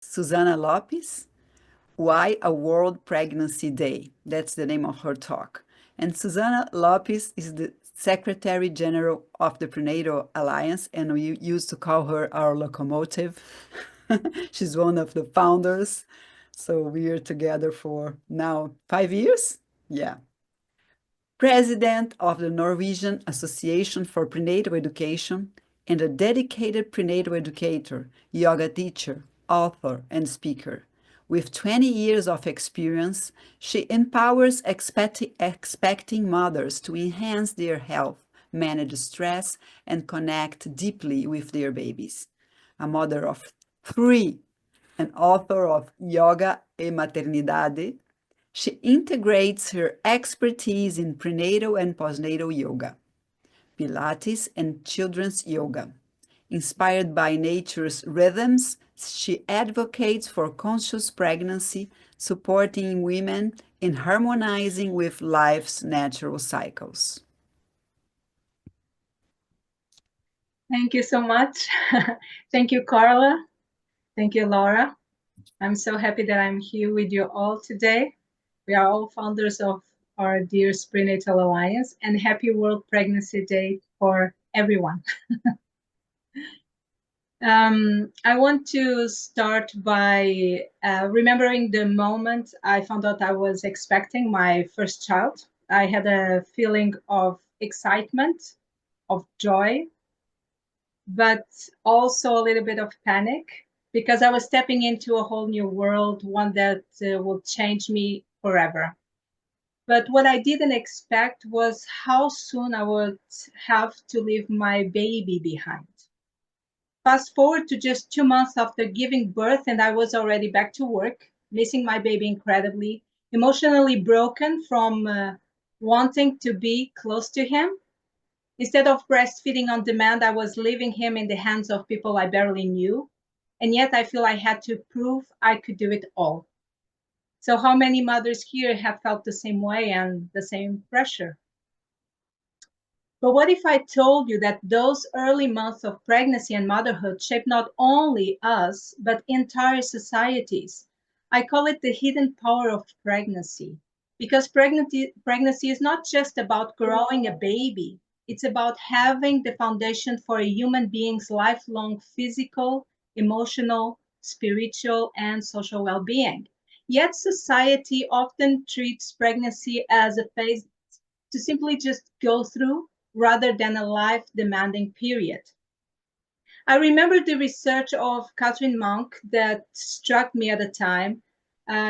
Susana Lopes, Why a World Pregnancy Day. That's the name of her talk. And Susana Lopes is the Secretary General of the Prenatal Alliance, and we used to call her our locomotive. She's one of the founders. So we are together for now 5 years. Yeah. President of the Norwegian Association for Prenatal Education, and a dedicated prenatal educator, yoga teacher, author, and speaker. With 20 years of experience, she empowers expecting mothers to enhance their health, manage stress, and connect deeply with their babies. A mother of three, an author of Yoga e Maternidade, she integrates her expertise in prenatal and postnatal yoga, Pilates, and children's yoga. Inspired by nature's rhythms, she advocates for conscious pregnancy, supporting women in harmonizing with life's natural cycles. Thank you so much. Thank you, Carla. Thank you, Laura. I'm so happy that I'm here with you all today. We are all founders of our dear Prenatal Alliance, and happy World Pregnancy Day for everyone. I want to start by remembering the moment I found out I was expecting my first child. I had a feeling of excitement, of joy, but also a little bit of panic because I was stepping into a whole new world, one that will change me forever. But what I didn't expect was how soon I would have to leave my baby behind. Fast forward to just 2 months after giving birth, and I was already back to work, missing my baby incredibly, emotionally broken from wanting to be close to him. Instead of breastfeeding on demand, I was leaving him in the hands of people I barely knew. And yet I feel I had to prove I could do it all. So how many mothers here have felt the same way and the same pressure? But what if I told you that those early months of pregnancy and motherhood shape not only us, but entire societies? I call it the hidden power of pregnancy. Because pregnancy is not just about growing a baby, it's about having the foundation for a human being's lifelong physical, emotional, spiritual, and social well being. Yet society often treats pregnancy as a phase to simply just go through rather than a life demanding period. I remember the research of Catherine Monk that struck me at the time.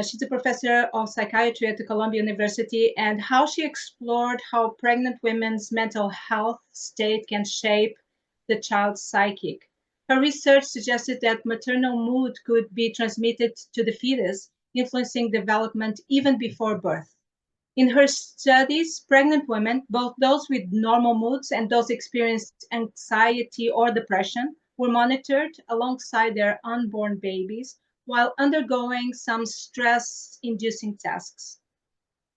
She's a professor of psychiatry at the Columbia University, and how she explored how pregnant women's mental health state can shape the child's psychic. Her research suggested that maternal mood could be transmitted to the fetus, influencing development even before birth. In her studies, pregnant women, both those with normal moods and those experiencing anxiety or depression, were monitored alongside their unborn babies while undergoing some stress-inducing tasks.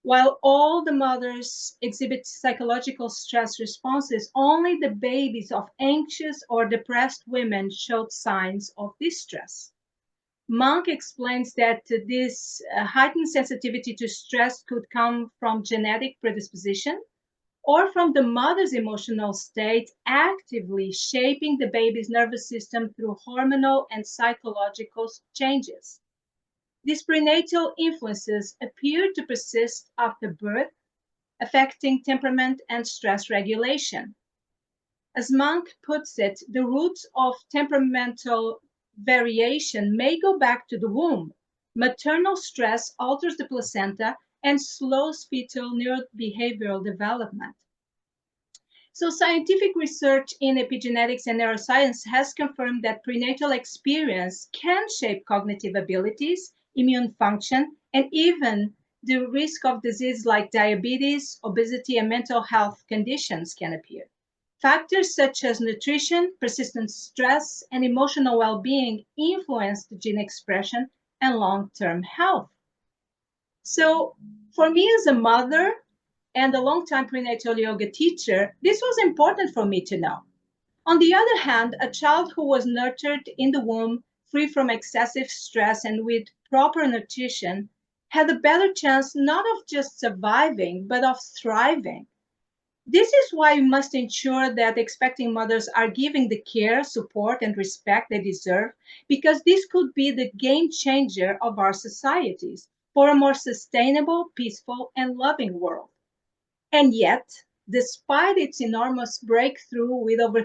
While all the mothers exhibit psychological stress responses, only the babies of anxious or depressed women showed signs of distress. Monk explains that this heightened sensitivity to stress could come from genetic predisposition or from the mother's emotional state actively shaping the baby's nervous system through hormonal and psychological changes. These prenatal influences appear to persist after birth, affecting temperament and stress regulation. As Monk puts it, the roots of temperamental variation may go back to the womb. Maternal stress alters the placenta and slows fetal neurobehavioral development. So scientific research in epigenetics and neuroscience has confirmed that prenatal experience can shape cognitive abilities, immune function, and even the risk of disease like diabetes, obesity, and mental health conditions can appear. Factors such as nutrition, persistent stress, and emotional well-being influence the gene expression and long-term health. So for me as a mother and a long-time prenatal yoga teacher, this was important for me to know. On the other hand, a child who was nurtured in the womb free from excessive stress and with proper nutrition, had a better chance not of just surviving, but of thriving. This is why we must ensure that expecting mothers are giving the care, support, and respect they deserve, because this could be the game changer of our societies for a more sustainable, peaceful, and loving world. And yet, despite its enormous breakthrough with over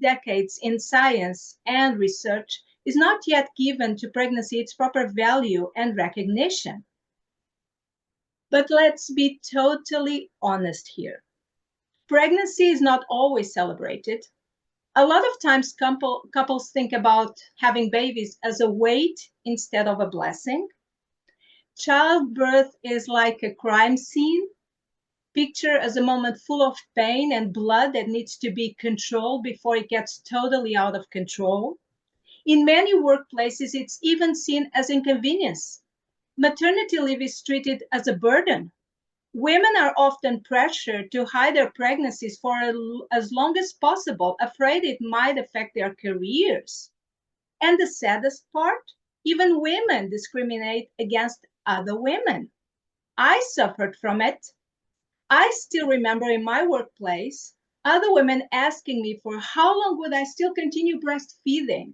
decades in science and research, is not yet given to pregnancy its proper value and recognition. But let's be totally honest here. Pregnancy is not always celebrated. A lot of times couples think about having babies as a weight instead of a blessing. Childbirth is like a crime scene, picture as a moment full of pain and blood that needs to be controlled before it gets totally out of control. In many workplaces, it's even seen as inconvenience. Maternity leave is treated as a burden. Women are often pressured to hide their pregnancies for as long as possible, afraid it might affect their careers. And the saddest part, even women discriminate against other women. I suffered from it. I still remember in my workplace, other women asking me for how long would I still continue breastfeeding.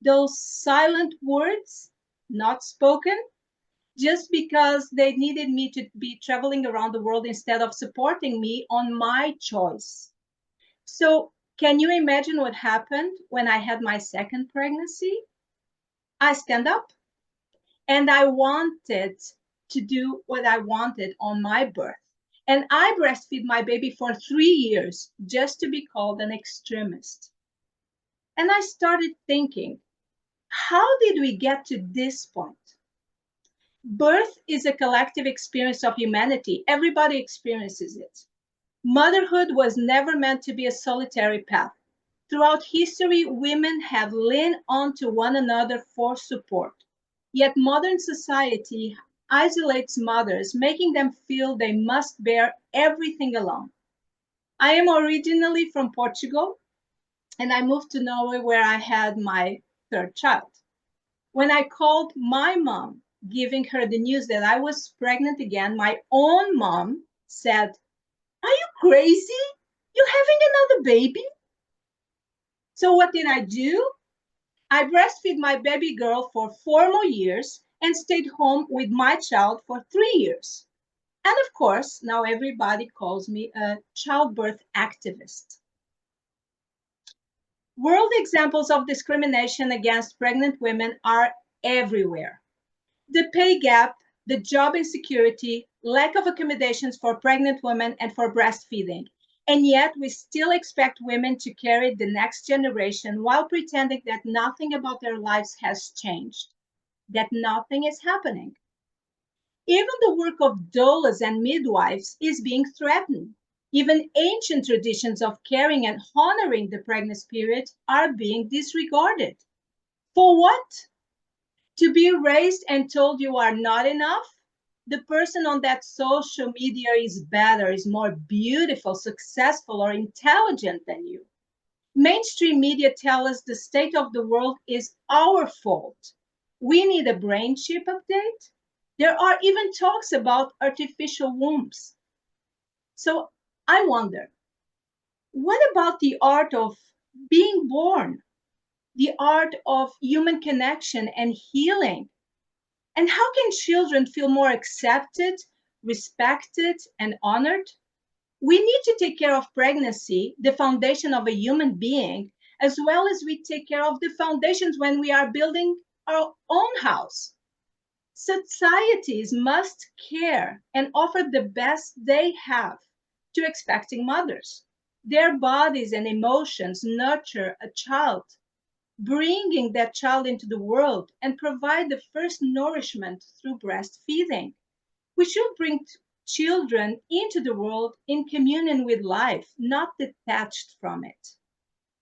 Those silent words, not spoken, just because they needed me to be traveling around the world instead of supporting me on my choice. So, can you imagine what happened when I had my second pregnancy? I stand up and I wanted to do what I wanted on my birth. And I breastfeed my baby for 3 years just to be called an extremist. And I started thinking, how did we get to this point? Birth is a collective experience of humanity. Everybody experiences it. Motherhood was never meant to be a solitary path. Throughout history, women have leaned onto one another for support. Yet modern society isolates mothers, making them feel they must bear everything alone. I am originally from Portugal, and I moved to Norway where I had my third child. When I called my mom, giving her the news that I was pregnant again, my own mom said, "Are you crazy? You're having another baby?" So what did I do? I breastfed my baby girl for 4 more years and stayed home with my child for 3 years. And of course, now everybody calls me a childbirth activist. World examples of discrimination against pregnant women are everywhere. The pay gap, the job insecurity, lack of accommodations for pregnant women and for breastfeeding. And yet we still expect women to carry the next generation while pretending that nothing about their lives has changed, that nothing is happening. Even the work of doulas and midwives is being threatened. Even ancient traditions of caring and honoring the pregnancy period are being disregarded. For what? To be raised and told you are not enough? The person on that social media is better, is more beautiful, successful, or intelligent than you. Mainstream media tell us the state of the world is our fault. We need a brain chip update. There are even talks about artificial wombs. So I wonder, what about the art of being born, the art of human connection and healing? And how can children feel more accepted, respected, and honored? We need to take care of pregnancy, the foundation of a human being, as well as we take care of the foundations when we are building our own house. Societies must care and offer the best they have to expecting mothers. Their bodies and emotions nurture a child, bringing that child into the world and provide the first nourishment through breastfeeding. We should bring children into the world in communion with life, not detached from it.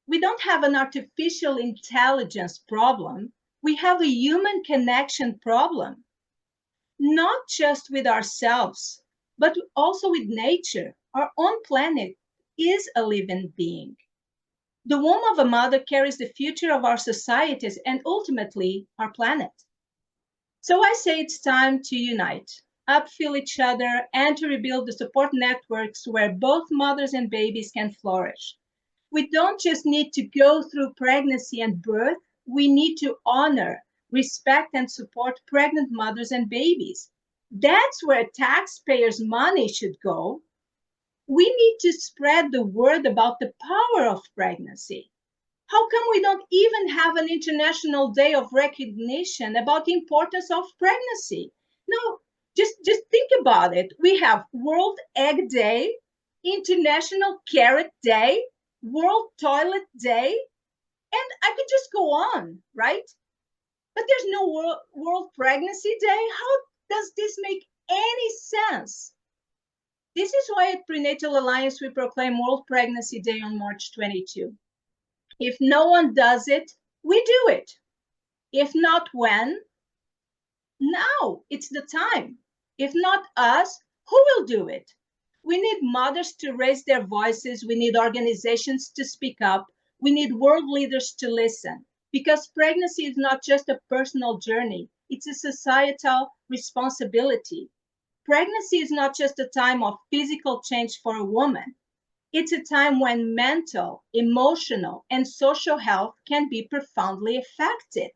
We don't have an artificial intelligence problem. We have a human connection problem, not just with ourselves, but also with nature. Our own planet is a living being. The womb of a mother carries the future of our societies and ultimately our planet. So I say it's time to unite, upfill each other, and to rebuild the support networks where both mothers and babies can flourish. We don't just need to go through pregnancy and birth, we need to honor, respect, and support pregnant mothers and babies. That's where taxpayers' money should go. We need to spread the word about the power of pregnancy. How come we don't even have an international day of recognition about the importance of pregnancy? No, just think about it. We have World Egg Day, International Carrot Day, World Toilet Day, and I could just go on, right? But there's no World Pregnancy Day. How does this make any sense? This is why at Prenatal Alliance we proclaim World Pregnancy Day on March 22. If no one does it, we do it. If not when, now it's the time. If not us, who will do it? We need mothers to raise their voices. We need organizations to speak up. We need world leaders to listen. Because pregnancy is not just a personal journey, it's a societal responsibility. Pregnancy is not just a time of physical change for a woman. It's a time when mental, emotional, and social health can be profoundly affected.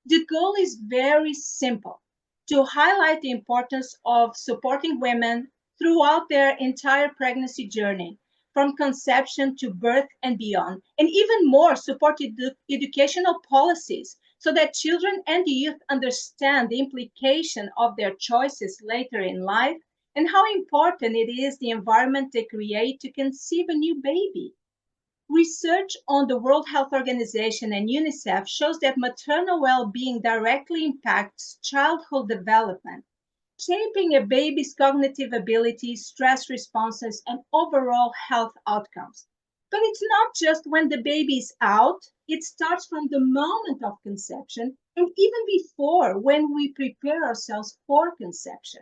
The goal is very simple: to highlight the importance of supporting women throughout their entire pregnancy journey, from conception to birth and beyond, and even more, support educational policies so that children and the youth understand the implication of their choices later in life and how important it is the environment they create to conceive a new baby. Research on the World Health Organization and UNICEF shows that maternal well-being directly impacts childhood development, shaping a baby's cognitive abilities, stress responses, and overall health outcomes. But it's not just when the baby is out, it starts from the moment of conception and even before, when we prepare ourselves for conception.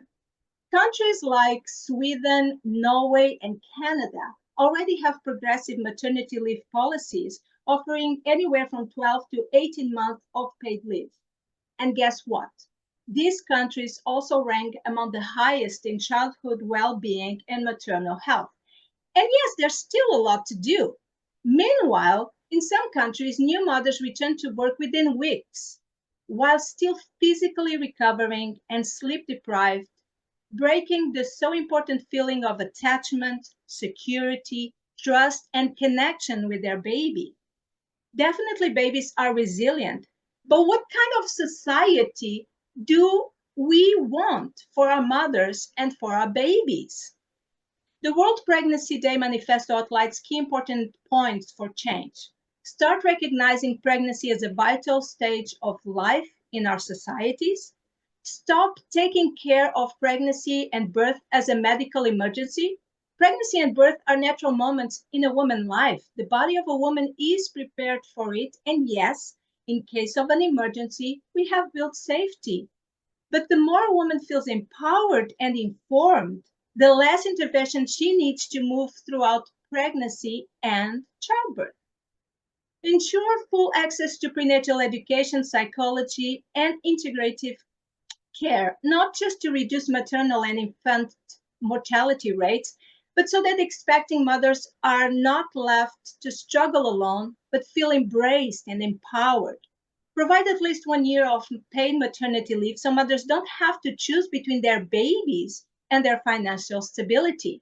Countries like Sweden, Norway, and Canada already have progressive maternity leave policies offering anywhere from 12 to 18 months of paid leave. And guess what? These countries also rank among the highest in childhood well-being and maternal health. And yes, there's still a lot to do. Meanwhile, in some countries, new mothers return to work within weeks, while still physically recovering and sleep deprived, breaking the so important feeling of attachment, security, trust, and connection with their baby. Definitely, babies are resilient, but what kind of society do we want for our mothers and for our babies? The World Pregnancy Day Manifesto outlines key important points for change. Start recognizing pregnancy as a vital stage of life in our societies. Stop taking care of pregnancy and birth as a medical emergency. Pregnancy and birth are natural moments in a woman's life. The body of a woman is prepared for it. And yes, in case of an emergency, we have built safety. But the more a woman feels empowered and informed, the less intervention she needs to move throughout pregnancy and childbirth. Ensure full access to prenatal education, psychology, and integrative care, not just to reduce maternal and infant mortality rates, but so that expecting mothers are not left to struggle alone, but feel embraced and empowered. Provide at least 1 year of paid maternity leave so mothers don't have to choose between their babies and their financial stability.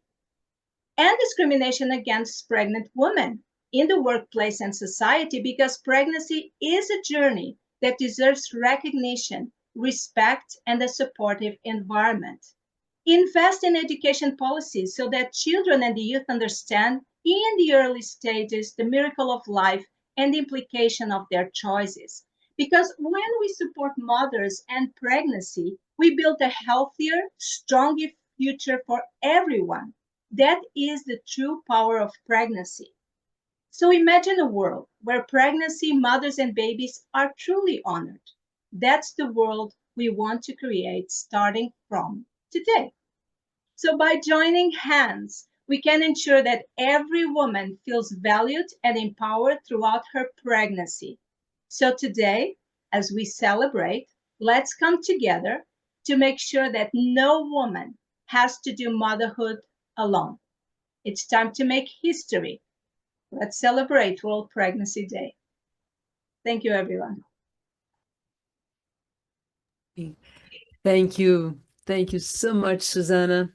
And discrimination against pregnant women in the workplace and society, because pregnancy is a journey that deserves recognition, respect, and a supportive environment. Invest in education policies so that children and the youth understand in the early stages the miracle of life and the implication of their choices. Because when we support mothers and pregnancy, we build a healthier, stronger future for everyone. That is the true power of pregnancy. So imagine a world where pregnancy, mothers, and babies are truly honored. That's the world we want to create starting from today. So by joining hands we can ensure that every woman feels valued and empowered throughout her pregnancy. So today, as we celebrate, let's come together to make sure that no woman has to do motherhood alone. It's time to make history. Let's celebrate World Pregnancy Day. Thank you, everyone. Thank you. Thank you so much, Susana.